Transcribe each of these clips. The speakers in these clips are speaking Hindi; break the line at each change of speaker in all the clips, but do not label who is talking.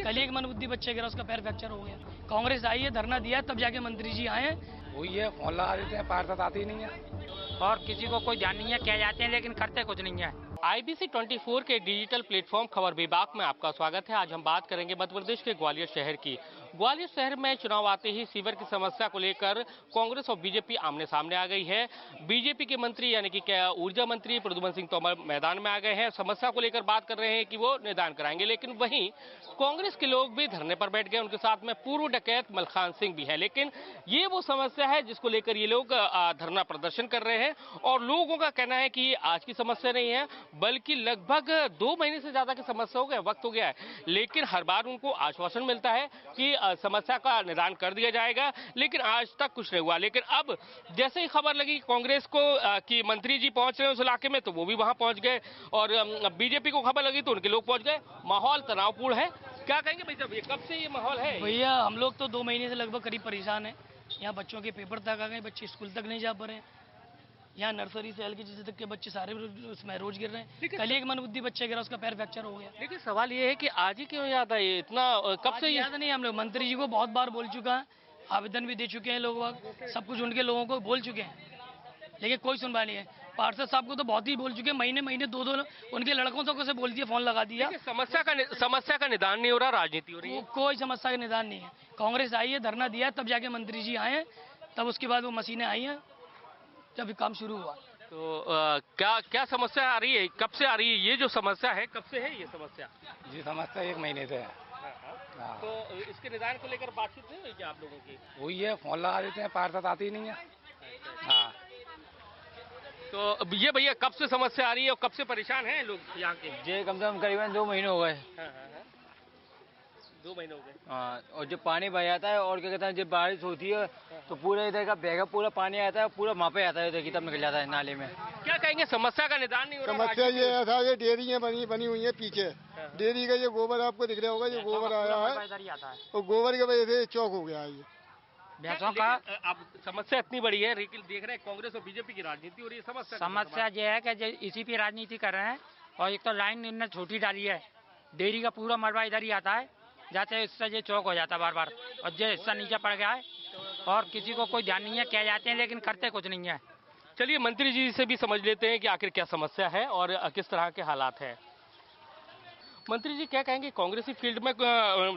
कल एक मनबुद्धि बच्चे गिरा, उसका पैर फ्रैक्चर हो गया। कांग्रेस आई है, धरना दिया, तब जाके मंत्री जी आए हैं।
वही है, फोन लगा देते हैं, पार्षद आती नहीं है
और किसी को कोई ध्यान नहीं है, कह जाते हैं लेकिन करते कुछ नहीं है।
IBC 24 के डिजिटल प्लेटफॉर्म खबर विभाग में आपका स्वागत है। आज हम बात करेंगे मध्य प्रदेश के ग्वालियर शहर की। ग्वालियर शहर में चुनाव आते ही सीवर की समस्या को लेकर कांग्रेस और बीजेपी आमने सामने आ गई है। बीजेपी के मंत्री यानी कि ऊर्जा मंत्री प्रद्युम्न सिंह तोमर मैदान में आ गए हैं, समस्या को लेकर बात कर रहे हैं कि वो निदान कराएंगे। लेकिन वहीं कांग्रेस के लोग भी धरने पर बैठ गए, उनके साथ में पूर्व डकैत मलखान सिंह भी है। लेकिन ये वो समस्या है जिसको लेकर ये लोग धरना प्रदर्शन कर रहे हैं और लोगों का कहना है कि आज की समस्या नहीं है, बल्कि लगभग 2 महीने से ज्यादा की समस्या हो गया, वक्त हो गया है। लेकिन हर बार उनको आश्वासन मिलता है कि समस्या का निदान कर दिया जाएगा, लेकिन आज तक कुछ नहीं हुआ। लेकिन अब जैसे ही खबर लगी कांग्रेस को कि मंत्री जी पहुंच रहे हैं उस इलाके में, तो वो भी वहां पहुंच गए और बीजेपी को खबर लगी तो उनके लोग पहुंच गए। माहौल तनावपूर्ण है। क्या कहेंगे भाई साहब, ये कब से ये माहौल है?
भैया हम लोग तो 2 महीने से लगभग करीब परेशान है। यहाँ बच्चों के पेपर तक आ गए, बच्चे स्कूल तक नहीं जा पा रहे हैं। यहाँ नर्सरी से LKG तक के बच्चे सारे उसमें रोज गिर रहे हैं। कल एक मनबुद्धि बच्चे गिरा, उसका पैर फ्रैक्चर हो गया।
लेकिन सवाल ये है कि आज ही क्यों याद है, इतना कब से
याद नहीं? हम लोग मंत्री जी को बहुत बार बोल चुका है, आवेदन भी दे चुके हैं, लोग सब कुछ उनके लोगों को बोल चुके हैं, लेकिन कोई सुनवाई नहीं है। पार्षद साहब को तो बहुत ही बोल चुके हैं, महीने 2 उनके लड़कों तक से बोल दिया, फोन लगा दिया।
समस्या का निदान नहीं हो रहा, राजनीति हो रही है।
कोई समस्या का निदान नहीं है। कांग्रेस आई है, धरना दिया, तब जाके मंत्री जी आए हैं, तब उसके बाद वो मशीनें आई हैं, जब काम शुरू हुआ।
तो क्या समस्या आ रही है, कब से आ रही है? ये जो समस्या है कब से है ये समस्या?
जी समस्या 1 महीने से है।
हाँ। तो इसके निदान को लेकर बातचीत नहीं हुई क्या आप लोगों की?
वही है, फोन लगा देते हैं, पार्षद आती नहीं है। हाँ।
तो ये भैया कब से समस्या आ रही है और कब से परेशान हैं लोग यहाँ के?
ये कम से कम करीबन 2 महीने हो गए।
2 महीने हो गए।
हाँ, और जब पानी भर जाता है और क्या कहते हैं, जब बारिश होती है तो पूरा इधर का बैगा पूरा पानी आता है, पूरा वहाँ पे आता है, इधर की तब निकल जाता है नाले में।
क्या कहेंगे, समस्या का निदान नहीं हो रहा?
समस्या ये था, ये डेयरियाँ बनी हुई है पीछे। डेयरी का ये गोबर आपको दिख रहा होगा, ये गोबर आया है और गोबर की वजह से चौक हो गया है ये
भैंसों का।
अब समस्या इतनी बड़ी है, लेकिन देख रहे हैं कांग्रेस और बीजेपी की राजनीति हो रही है।
समस्या ये है कि इसी पे राजनीति कर रहे हैं और एक तो लाइन इन्होंने छोटी डाली है, डेयरी का पूरा मलबा इधर ही आता है, जाते इससे ये चौक हो जाता है बार बार, और ये हिस्सा नीचे पड़ गया है और किसी को कोई ध्यान नहीं है, कह जाते हैं लेकिन करते कुछ नहीं है।
चलिए मंत्री जी से भी समझ लेते हैं कि आखिर क्या समस्या है और किस तरह के हालात हैं। मंत्री जी क्या कहेंगे, कांग्रेसी फील्ड में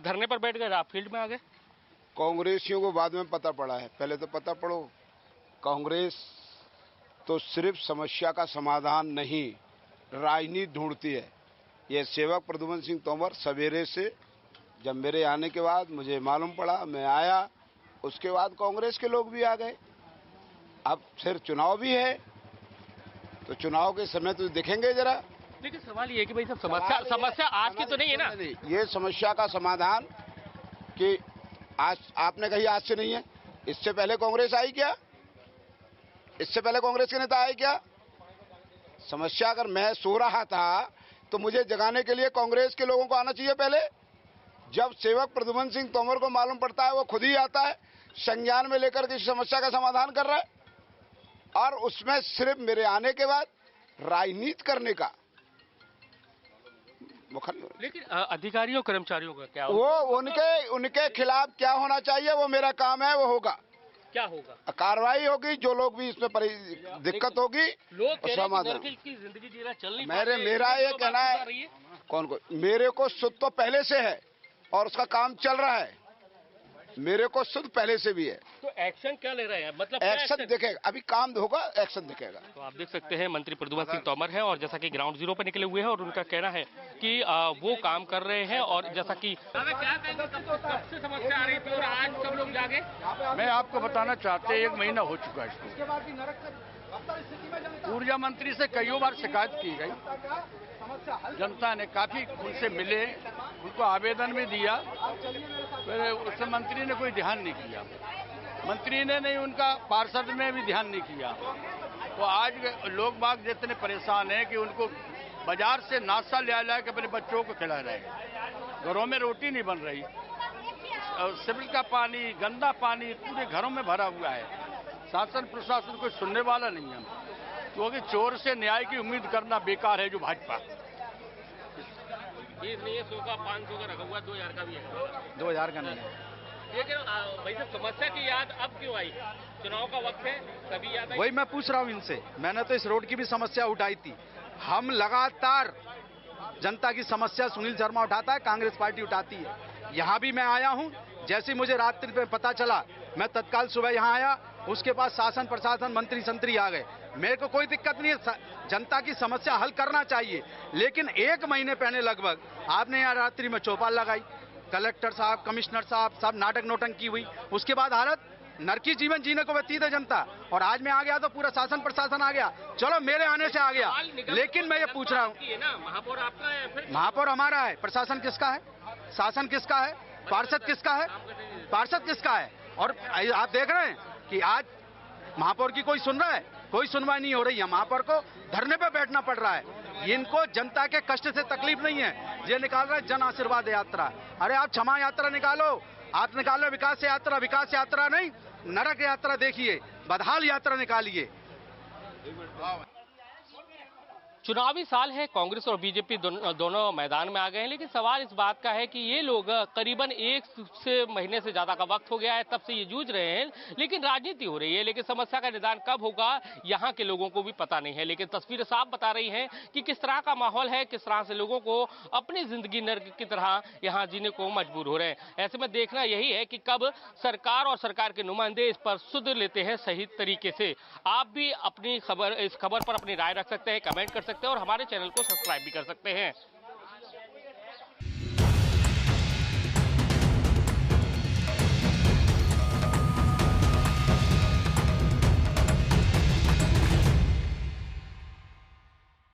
धरने पर बैठ गए, आप फील्ड में आ गए?
कांग्रेसियों को बाद में पता पड़ा है, पहले तो पता पड़ो। कांग्रेस तो सिर्फ समस्या का समाधान नहीं, राजनीति ढूंढती है। ये सेवक प्रद्युम्न सिंह तोमर सवेरे से, जब मेरे आने के बाद मुझे मालूम पड़ा, मैं आया, उसके बाद कांग्रेस के लोग भी आ गए। अब फिर चुनाव भी है, तो चुनाव के समय तो देखेंगे जरा।
लेकिन सवाल ये है कि भाई साहब समस्या आज की तो नहीं है ना?
ये समस्या का समाधान कि आज आपने कही आज से नहीं है, इससे पहले कांग्रेस आई क्या? इससे पहले कांग्रेस के नेता आए क्या? समस्या अगर मैं सो रहा था तो मुझे जगाने के लिए कांग्रेस के लोगों को आना चाहिए पहले। जब सेवक प्रद्युम्न सिंह तोमर को मालूम पड़ता है, वो खुद ही आता है, संज्ञान में लेकर के समस्या का समाधान कर रहा है, और उसमें सिर्फ मेरे आने के बाद राजनीति करने का
लेकिन अधिकारियों कर्मचारियों का क्या
वो उनके खिलाफ क्या होना चाहिए, वो मेरा काम है, वो होगा।
क्या होगा?
कार्रवाई होगी, जो लोग भी इसमें दिक्कत होगी,
लोग समाधान की जिंदगी जी रहा चल नहीं।
मेरा ये कहना है, कौन को मेरे को सुध तो पहले से है और उसका काम चल रहा है, मेरे को सुध पहले से भी है।
तो एक्शन क्या ले रहे हैं, मतलब
एक्शन दिखेगा, अभी काम होगा, एक्शन दिखेगा।
तो आप देख सकते हैं मंत्री प्रद्युम्न सिंह तोमर है और जैसा कि ग्राउंड जीरो पर निकले हुए हैं और उनका कहना है कि वो काम कर रहे हैं। और जैसा कि क्या कहेंगे, कब से समस्या आ रही थी और आज सब लोग जागे?
मैं आपको बताना चाहते, 1 महीना हो चुका है इसको। ऊर्जा मंत्री से कई बार शिकायत की गई, जनता ने काफी उनसे मिले, उनको आवेदन भी दिया, फिर उस मंत्री ने कोई ध्यान नहीं किया। मंत्री ने नहीं, उनका पार्षद ने भी ध्यान नहीं किया। तो आज लोग बाग जितने परेशान हैं कि उनको बाजार से नाश्ता ले आया कि अपने बच्चों को खिला रहे हैं, घरों में रोटी नहीं बन रही, सिविल का पानी, गंदा पानी पूरे घरों में भरा हुआ है। शासन प्रशासन कोई सुनने वाला नहीं है, क्योंकि चोर से न्याय की उम्मीद करना बेकार है। जो भाजपा
फीस नहीं है, 100 का 500 का रखा हुआ, 2000 का भी है।
2000 का नहीं है।
लेकिन भाई साहब समस्या की याद अब क्यों आई? चुनाव का वक्त है, तभी याद आई।
वही मैं पूछ रहा हूँ इनसे। मैंने तो इस रोड की भी समस्या उठाई थी। हम लगातार जनता की समस्या सुनील शर्मा उठाता है, कांग्रेस पार्टी उठाती है। यहाँ भी मैं आया हूँ, जैसे ही मुझे रात्रि में पता चला मैं तत्काल सुबह यहाँ आया। उसके बाद शासन प्रशासन मंत्री संतरी आ गए। मेरे को कोई दिक्कत नहीं है, जनता की समस्या हल करना चाहिए। लेकिन 1 महीने पहले लगभग आपने यहाँ रात्रि में चौपाल लगाई, कलेक्टर साहब, कमिश्नर साहब सब नाटक नोटंकी हुई। उसके बाद हालत नरकी जीवन जीने को व्यतीत है जनता। और आज मैं आ गया तो पूरा शासन प्रशासन आ गया। चलो मेरे आने से आ गया, लेकिन मैं ये पूछ रहा हूँ,
महापौर आपका है, फिर
महापौर हमारा है, प्रशासन किसका है, शासन किसका है, पार्षद किसका है, पार्षद किसका है? और आप देख रहे हैं कि आज महापौर की कोई सुन रहा है? कोई सुनवाई नहीं हो रही है। महापौर को धरने पे बैठना पड़ रहा है। इनको जनता के कष्ट से तकलीफ नहीं है। ये निकाल रहा है जन आशीर्वाद यात्रा। अरे आप क्षमा यात्रा निकालो, आप निकालो विकास यात्रा। विकास यात्रा नहीं, नरक यात्रा देखिए, बदहाल यात्रा निकालिए।
चुनावी साल है, कांग्रेस और बीजेपी दोनों मैदान में आ गए हैं। लेकिन सवाल इस बात का है कि ये लोग करीबन 1 महीने से ज्यादा का वक्त हो गया है, तब से ये जूझ रहे हैं। लेकिन राजनीति हो रही है, लेकिन समस्या का निदान कब होगा यहाँ के लोगों को भी पता नहीं है। लेकिन तस्वीरें साफ बता रही हैं कि किस तरह का माहौल है, किस तरह से लोगों को अपनी जिंदगी नर्क की तरह यहाँ जीने को मजबूर हो रहे हैं। ऐसे में देखना यही है कि कब सरकार और सरकार के नुमाइंदे इस पर सुध लेते हैं सही तरीके से। आप भी अपनी इस खबर पर अपनी राय रख सकते हैं, कमेंट कर सकते हैं और हमारे चैनल को सब्सक्राइब भी कर सकते हैं।